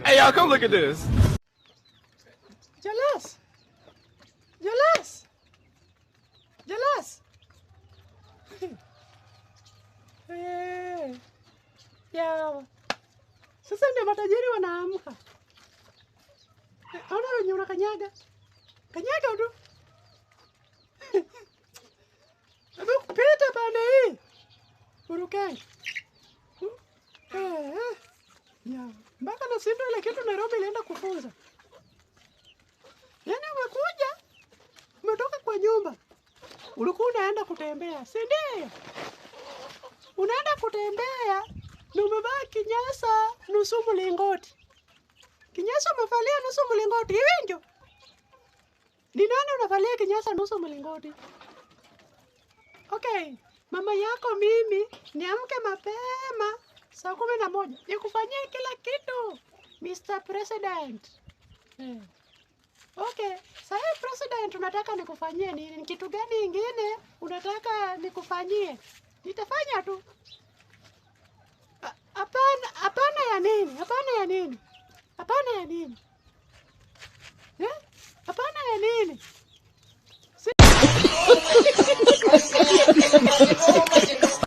Hey, y'all, come look at this. Jalas. Jalas. Jalas. Ya. Sasa ndio matajiri wanaamka. Ona wenye unakanyaga. Kanyaga tu. Hebu kupita pande hii. Urukeni. Ya. Mpaka na sindo ile kitu Nairobi ilienda kufunza. Yaani umekuja. Umetoka kwa nyumba. Ulikuwa unaenda kutembea, si ndio? Unaenda kutembea na umevaa kinyasa nusu mlingoti. Kinyasa umevalia nusu mlingoti, hivi ndio? Ni nani unavalia kinyasa nusu mlingoti? Okay, mama yako mimi niamke mapema saa 11 nikufanyie kila kitu, Mr. President. Okay, sasa President unataka nikufanyie nini? Ni kitu gani ingine unataka nikufanyie? Nitafanya tu. Hapana ya nini? Hapana ya nini? Hapana ya nini?